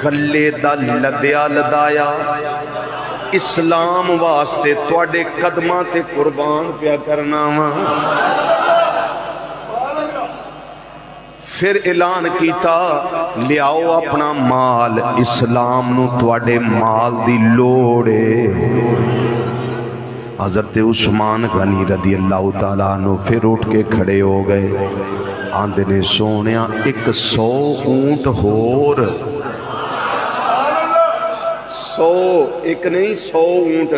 گلے دا لدیا لدایا اسلام واسطے تواڈے قدماں تے قربان پیا کرنا وا۔ پھر اعلان کیتا، لیاؤ اپنا مال، اسلام نو تواڈے مال دی لوڑ ہے۔ حضرت عثمان غنی رضی اللہ تعالیٰ عنہ پھر اٹھ کے کھڑے ہو گئے، آندے نے سونیا 100 اونٹ ہور، 100 ایک نہیں 100 اونٹ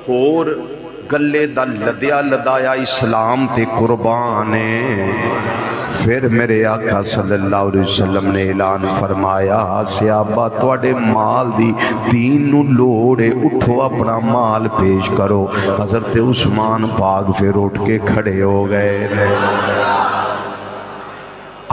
ہور گلے دا لدیا لدایا اسلام تے قربان ہے۔ پھر میرے آقا صلی اللہ علیہ وسلم نے اعلان فرمایا، صحابہ تواڈے مال دی دین نو لوڑے، اٹھو اپنا مال پیش کرو۔ حضرت عثمان پاک پھر اٹھ کے کھڑے ہو گئے،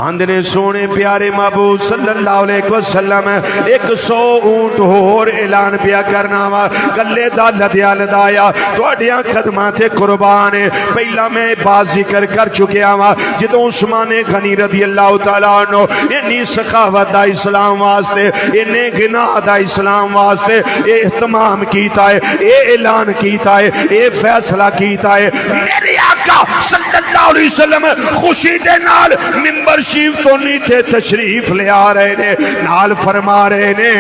آندنے سونے پیارے محبوب صلی اللہ علیہ وسلم 100 اونٹ ہور اعلان پیا کرنا وا، گلے دا لدیا لدایا تواڈیاں قدماں تے قربان ہے۔ پہلا میں بات ذکر کر چکیا وا، جدوں عثمان غنی رضی اللہ تعالیٰ عنہ انی سخاوت دا اسلام واسطے، انی غنا دا اسلام واسطے اہتمام کیتا ہے، اے اعلان کیتا ہے، اے فیصلہ کیتا ہے، میرے آقا صلی اللہ علیہ وسلم خوشی دے نال ممبر شریف تو نیچے تشریف لے آ رہے نے، نال فرما رہے نے،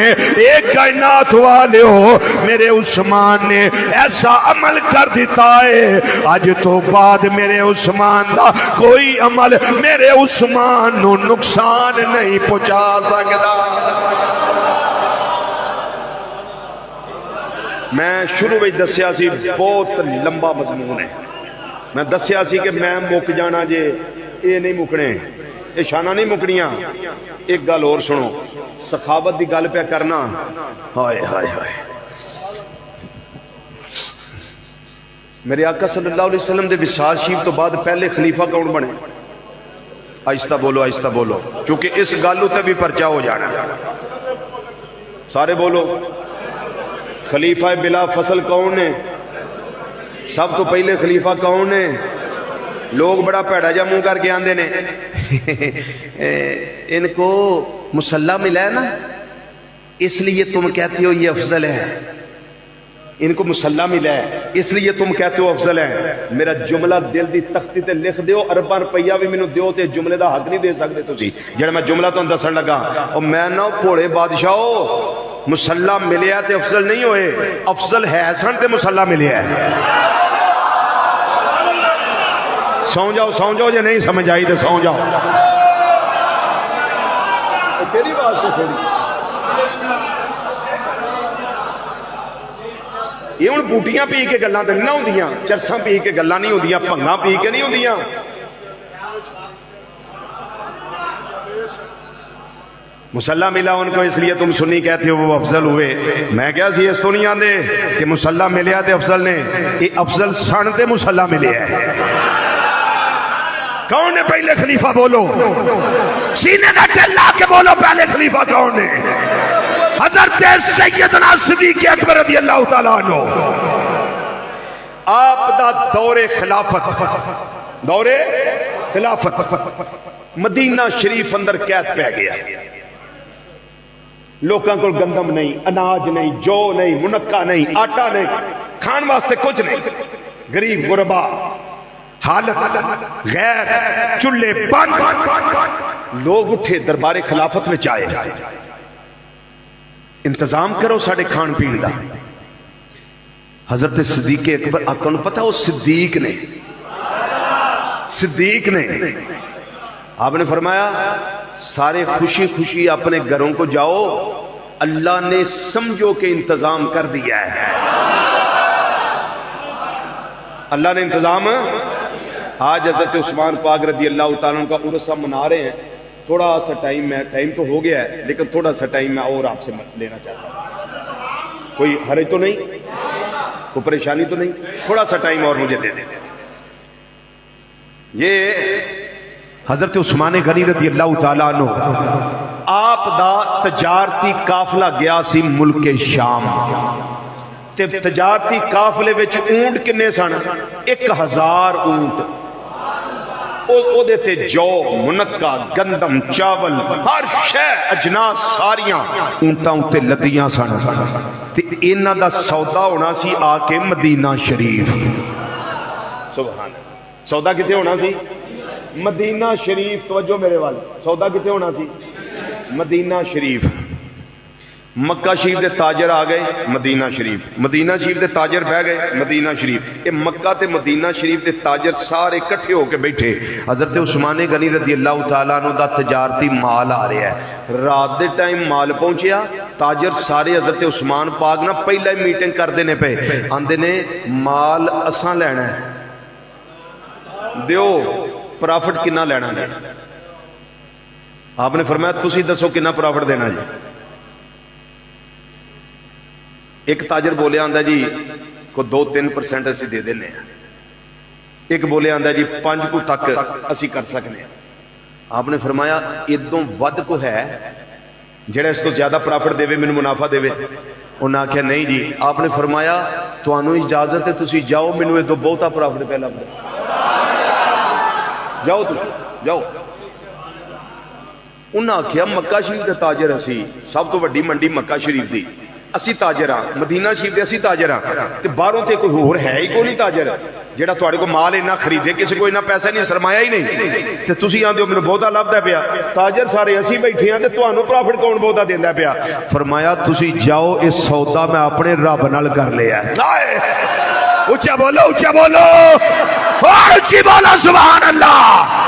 ایک کائنات والے ہو، میرے عثمان نے ایسا عمل کر دیتا ہے، آج تو بعد میرے عثمان دا کوئی عمل میرے عثمان نو نقصان نہیں پہنچا سکتا۔ میں شروع میں دسیا سی بہت لمبا مضمون ہے، میں دسیا سی کہ میں مک جانا جے، یہ نہیں مکنے، یہ شانہ نہیں مکنیاں۔ ایک گل اور سنو، سخاوت دی گل پہ کرنا، ہائے ہائے ہائے، میرے آقا صلی اللہ علیہ وسلم دے وصال شریف تو بعد پہلے خلیفہ کون بنے؟ آہستہ بولو آہستہ بولو، کیونکہ اس گالو تے بھی پرچہ ہو جانا، سارے بولو۔ خلیفہ بلا فصل کون ہے؟ سب تو پہلے خلیفہ کون ہے؟ لوگ بڑا پیڑا جا منہ کر کے آندے نے ان کو مسلح ملا ہے نا، اس لیے تم کہتے ہو یہ افضل ہے۔ ان کو مسلح ملا ہے اس لیے تم کہتے ہو افضل ہے. میرا جملہ دل دی تختی تے لکھ دیو, ارباں روپیہ بھی مینوں دیو تے جملے دا حق نہیں دے سکتے تسی. جڑا میں جملہ تانوں دسن لگا او میں نہ بھوڑے بادشاہو مسلح ملیا تے افضل نہیں ہوئے, افضل ہے سن تے مسلح ملیا ہے. سو جاؤ جے نہیں سمجھ آئی تے سو جاؤ. تیری بات تو تھوڑی یہ ہوں بوٹیاں پی کے گلاں تے نہ ہوندیاں, چرساں پی کے گلاں نہیں ہوندیاں, بھنگاں پی کے نہیں ہوندیاں. مسلح ملا ان کو اس لیے تم سنی کہتے ہو وہ افضل ہوئے. میں کیا سی اس تو نہیں آندے کہ مسلح ملیا تے افضل نے, یہ افضل سن تے مسلح ملیا ہے. کون ہے پہلے خلیفہ بولو, سینے کا دل لا کے بولو پہلے خلیفہ کون ہے؟ حضرت سیدنا صدیق اکبر رضی اللہ تعالیٰ عنہ. آپ دا دور خلافت مدینہ شریف اندر قید پہ گیا. لوکاں کو گندم نہیں, اناج نہیں, جو نہیں, منقع نہیں, آٹا نہیں, کھان واسطے کچھ نہیں. غریب غربا حالت غیر, چولہے بند. لوگ اٹھے دربار خلافت میں آئے, انتظام کرو ساڑھے کھان پین دا. حضرت صدیق اکبر آپ کو پتا وہ صدیق نے آپ نے فرمایا سارے خوشی خوشی اپنے گھروں کو جاؤ, اللہ نے سمجھو کہ انتظام کر دیا ہے. اللہ نے انتظام. آج حضرت عثمان پاک رضی اللہ تعالیٰ کا عرس ہم منا رہے ہیں. تھوڑا سا ٹائم تو ہو گیا ہے لیکن تھوڑا سا ٹائم میں اور آپ سے لینا چاہتا ہوں. کوئی حرج تو نہیں, کوئی پریشانی تو نہیں, تھوڑا سا ٹائم اور مجھے دے دیں. یہ حضرت عثمان غنی رضی اللہ تعالیٰ عنہ آپ دا تجارتی قافلہ گیا سی ملک شام. تے تجارتی قافلے وچ اونٹ کنے سن؟ 1000 اونٹ. او دیتے جو, منقع, گندم, چاول, ہر شے اجناس ساریاں اونٹاں اُتے لدیاں سن. تے انہاں دا سودا ہونا سی آ کے مدینہ شریف. سبحان اللہ. سودا کتے ہونا سی؟ مدینہ شریف. توجہ میرے وال, سودا کتے ہونا سی؟ مدینہ شریف. مکہ شریف دے تاجر آ گئے مدینہ شریف, مدینہ شریف دے تاجر بہ گئے مدینہ شریف. یہ مکہ تے مدینہ شریف دے تاجر سارے کٹھے ہو کے بیٹھے. حضرت عثمان غنی رضی اللہ تعالیٰ عنہ دا تجارتی مال آ رہا ہے. رات دے ٹائم مال پہنچیا, تاجر سارے حضرت عثمان پاک نہ پہلا ہی میٹنگ کر دینے پہ آندے نے مال اساں لینا ہے, دیو پرافٹ کنا لینا ہے. آپ نے فرمایا تسی دسو کنا پرافٹ دینا جی. ایک تاجر بولے آندا جی کو 2-3% اسی دے دینے ہیں. ایک بولے آندا جی 5 کو تک اسی کر سکنے ہیں. آپ نے فرمایا ادوں ود کو ہے جڑا اس کو زیادہ پرافٹ دے میں منافع دے. انہوں نے آخیا نہیں جی. آپ نے فرمایا تانوں اجازت ہے تسی جاؤ, مینوں ادوں بہتا پرافٹ پہ لب جاؤ, تسی جاؤ. انہوں نے آخیا مکہ شریف دے تاجر اسی, سب تو وڈی منڈی مکہ شریف دی, اسی تاجر ہاں, مدینہ شریف دے اسی تاجر ہاں, تے باہروں تے کوئی اور ہے ہی کوئی نہیں تاجر جڑا تواڈے کو مال اتنا خریدے, کسی کو اتنا پیسہ نہیں, سرمایہ ہی نہیں, تے تسی آندے ہو مینوں بہتا لبدا پیا. تاجر سارے اسی بیٹھے ہیں تے تانوں پرافٹ کون بہتا دیندا پیا؟ فرمایا تسی جاؤ, اس سودا میں اپنے رب نال کر لیا ہے. اونچا بولو, اونچا بولو, اونچی بولو سبحان اللہ.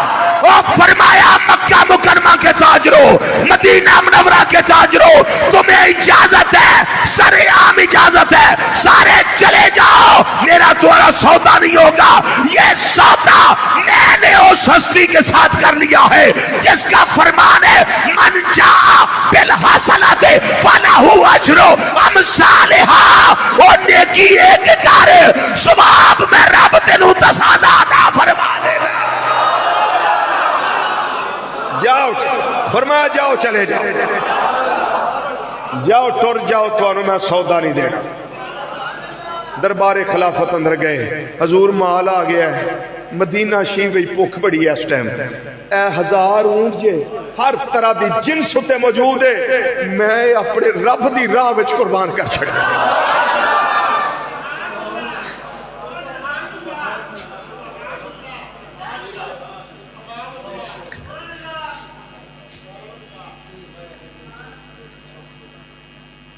فرمایا مکہ مکرمہ کے تاجروں, مدینہ منورہ کے تاجروں, تمہیں اجازت ہے, سرعام اجازت ہے, سارے چلے جاؤ, میرا تمہارا سودا نہیں ہوگا. یہ سودا میں نے اس ہستی کے ساتھ کر لیا ہے جس کا فرمان ہے من جاء بالحسنۃ فلہ اجر امثالھا. اور نیکی ایک کار ثواب میں رب تینوں 10,000 عطا فرما دے گا. جاؤ, فرمایا جاؤ, چلے جاؤ, جاؤ ٹر جاؤ, تو میں سودا نہیں دینا. دربار خلافت اندر گئے, حضور مال آ گیا ہے. مدینہ شریف بھوک بڑی ہے اس ٹائم, 1000 اونٹ جے, ہر طرح دی جنس تے موجود ہے. میں اپنے رب دی راہ وچ قربان کر چھڑا.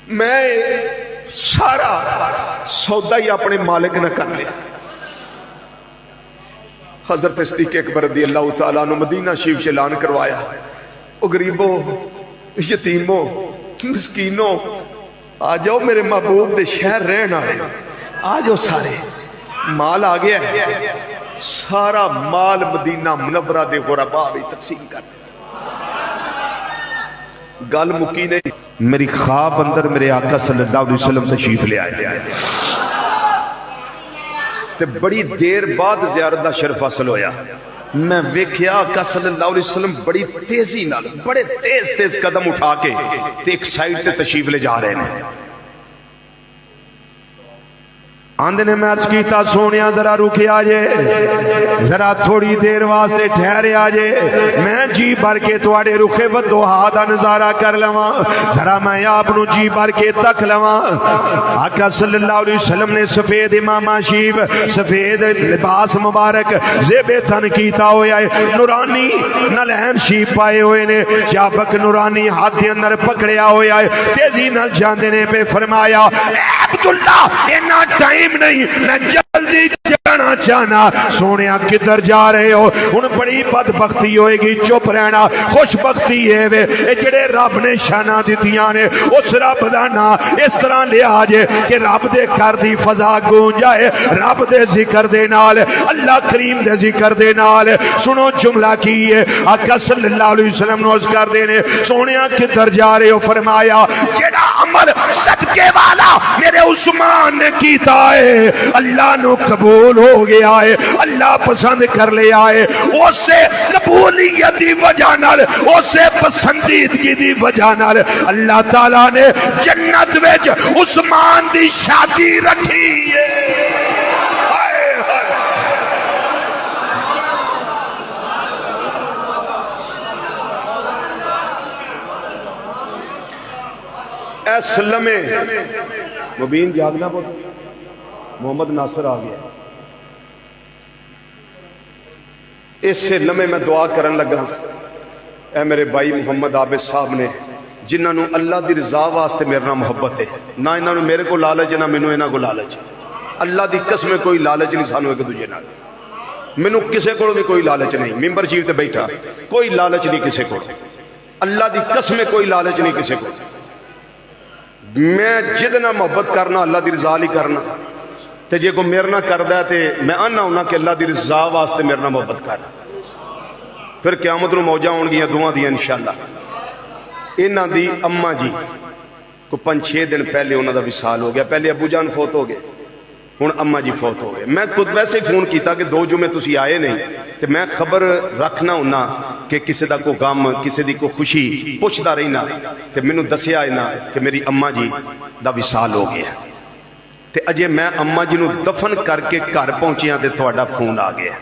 میں سارا سودا ہی اپنے مالک نے کر لیا. حضرت صدیق اکبر رضی اللہ تعالیٰ عنہ مدینہ شریف سے اعلان کروایا، او غریبوں، یتیموں، مسکینوں، آ جاؤ میرے محبوب دے شہر رہن آئے، آ جاؤ سارے. مال آ گیا ہے، سارا مال مدینہ منورہ دے غرباء بھی تقسیم کر دیا. گل مکی نہیں، میری خواب اندر میرے آقا صلی اللہ علیہ وسلم تشریف لے آئے تے بڑی دیر بعد زیارت دا شرف حاصل ہویا. میں ویکھیا آقا صلی اللہ علیہ وسلم بڑی تیزی نال بڑے تیز تیز قدم اٹھا کے تے ایک سائیڈ تے تشریف لے جا رہے ہیں. آندے نے میں عرض کیتا سونیا ذرا رکے آجے، ذرا تھوڑی دیر واسطے ٹھہرے آجے، میں جی بھر کے تواڈے رخے ودوہا دا نظارہ کر لواں، ذرا میں آپ نو جی بھر کے تک لواں. آقا صلی اللہ علیہ وسلم نے سفید امامہ شیب، سفید لباس مبارک زیب تن کیتا ہویا ہے، نورانی نلین شیب پائے ہوئے نے، چابک نورانی ہاتھ دے اندر پکڑیا ہویا ہے. تیزی نال جاندے نے پہ فرمایا، اے عبداللہ اینا ٹائم نہیں، میں جلدی جانا چاہنا. سونیا کدھر جا رہے ہو؟ ان بڑی بدبختی ہوئے گی، چپ رہنا. خوش بختی ہے وے جڑے رب نے شانہ دیتیاں نے، اس رب دا نا اس طرح لے آجے کہ رب دے کر دی فضا گون جائے، رب دے ذکر دے نال، اللہ کریم دے ذکر دے نال. سنو جملہ کی ہے، آقا صلی اللہ علیہ وسلم نوز کر دینے. سونیا کدھر جا رہے ہو؟ فرمایا جڑا عمل صدقے والا میرے عثمان نے کیتا ہے اللہ نو قبول ہو گیا ہے، اللہ پسند کر لیا ہے. اسے قبولیت دی وجہ نال، اسے پسندیدگی دی وجہ نال اللہ تعالیٰ نے جنت وچ عثمان دی شادی رکھی ہے. اس لمحے مبین جاگنا پڑ، محمد ناصر آ گیا. اس سے لمحے میں دعا کرن لگا، اے میرے بھائی محمد عابد صاحب نے جنہاں نو اللہ دی رضا واسطے میرے نال محبت ہے، نہ انہاں نو میرے کو لالچ نہ مینوں انہاں کو لالچ. اللہ دی قسم کوئی لالچ نہیں سانو ایک دوجے نال، مینوں کسے کولوں بھی کوئی لالچ نہیں. ممبر شریف تے بیٹھا کوئی لالچ نہیں کسے کو، اللہ دی قسم کوئی لالچ نہیں کسے کو. میں جدنا محبت کرنا اللہ دی رضا لی کرنا، تے جے کو میرے نہ کردہ ہے تے میں آنا ہونا کہ اللہ دی رضا واسطے میرے نہ محبت کر. پھر قیامت نو موجہ ہون گیا دعا دیا انشاءاللہ. انہاں دی اماں جی کو 5-6 دن پہلے انہاں دا وصال ہو گیا. پہلے ابو جان فوت ہو گئے، ہن اماں جی فوت ہو گئے. میں خود ویسے فون کیتا کہ 2 جمعے تسی آئے نہیں تے میں خبر رکھنا ہونا کہ کسی دا کو غم کسی دی کو خوشی پوچھدا رہنا تے مینوں دسیا ہے نا کہ میری اماں جی دا وصال ہو گیا. تے اجے میں اماں جی نو دفن کر کے گھر پہنچیاں تے تہاڈا فون آ گیا.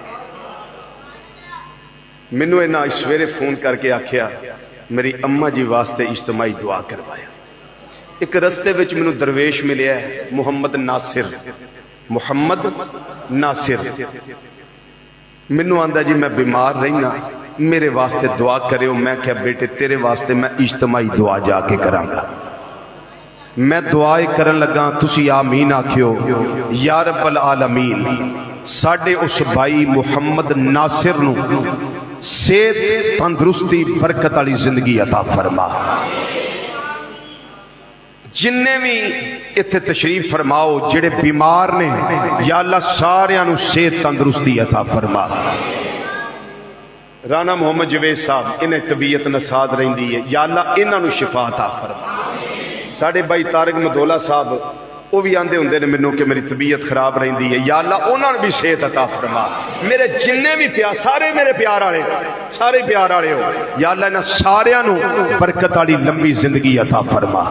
مینوں انہاں سویرے فون کر کے آکھیا میری اماں جی واسطے اجتماعی دعا کروایا. ایک رستے وچ مینوں درویش ملیا ہے محمد ناصر، محمد ناصر. مینوں آندا جی میں بیمار رہنا میرے واسطے دعا کریو. میں کہا بیٹے تیرے واسطے میں اجتماعی دعا جا کے کراں گا. میں دعائے کرن لگا تسی آمین آکھیو یا رب العالمین. ساڈے اس بھائی محمد ناصر نو صحت تندرستی برکت والی زندگی عطا فرما. جننے بھی اتنے تشریف فرماؤ جڑے بیمار نے یا اللہ سارے انو صحت تندرستی عطا فرما. رانا محمد جوید صاحب انہیں طبیعت نساد رہندی ہے یا اللہ انہاں نو شفا عطا فرما. ساڑھے بھائی طارق مدولہ صاحب وہ بھی آندے ہوندے نے منوں کہ میری طبیعت خراب رہندی ہے یا اللہ انہاں نو بھی صحت عطا فرما. میرے جننے بھی پیار سارے میرے پیار والے سارے پیار والے ہو یا اللہ انہاں سارے نو برکت والی لمبی زندگی عطا فرما.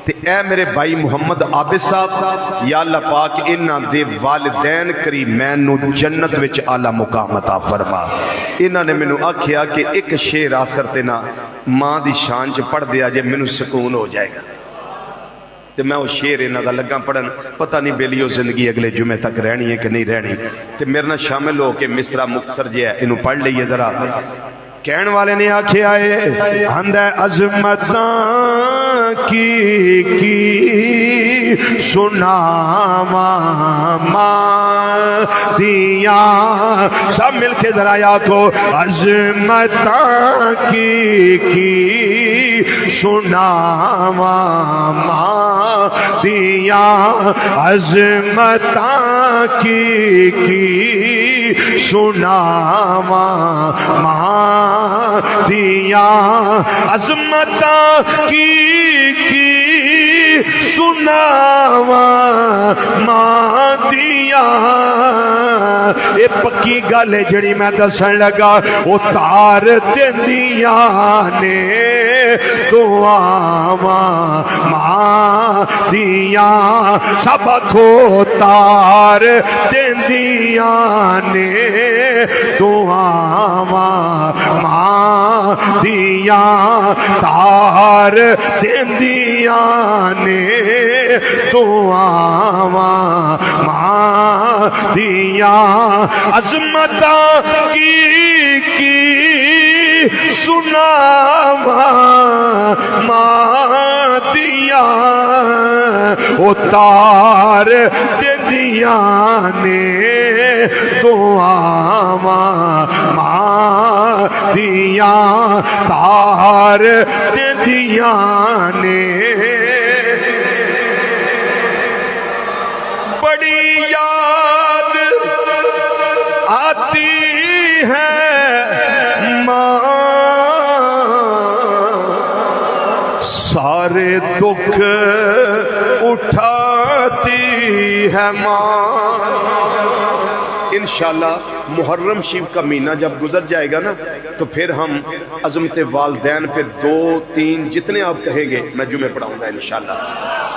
تے اے میرے بھائی محمد عابد صاحب یا اللہ پاک انہاں دے والدین کریمین نو جنت وچ اعلی مقام عطا فرما. انہاں نے مینوں آکھیا کہ ایک شعر آخر تے نا ماں دی شان چ پڑھ دیا جے مینوں سکون ہو جائے گا. تے میں وہ شعر انہاں دا لگا پڑھن، پتہ نہیں بیلیو زندگی اگلے جمعے تک رہنی ہے کہ نہیں رہنی. تے میرے نال شامل ہو کے مصرع مختصر جے ہے انہوں پڑھ لئیے ذرا. کہن والے نے آکھیا ہے ہندے عظمتاں کی سناواں ماں دیاں سب مل کے ذرا یا کو عظمتاں کی سناواں ماں دیاں عظمتاں کی سناواں ماں دیاں عظمتاں کی سناواں ماں دیاں اے پکی گل ہے جڑی میں دسن لگا او تار دیندیاں نے دعاواں ماں دیاں سب کو تار دیندیاں نے دعاواں ماں دیاں تار دیندیاں نے دعاواں ماں دیاں عظمتاں کی سناواں ماں دیاں او تار دیندیاں نے دعاواں ماں دیاں تار دیندیاں نے بڑی یاد آتی ہے ماں سارے دکھ اٹھاتی ہے ماں انشاءاللہ محرم شریف کا مہینہ جب گزر جائے گا نا تو پھر ہم عظمت والدین پہ 2 3 جتنے آپ کہیں گے میں جمعے پڑھاؤں گا انشاءاللہ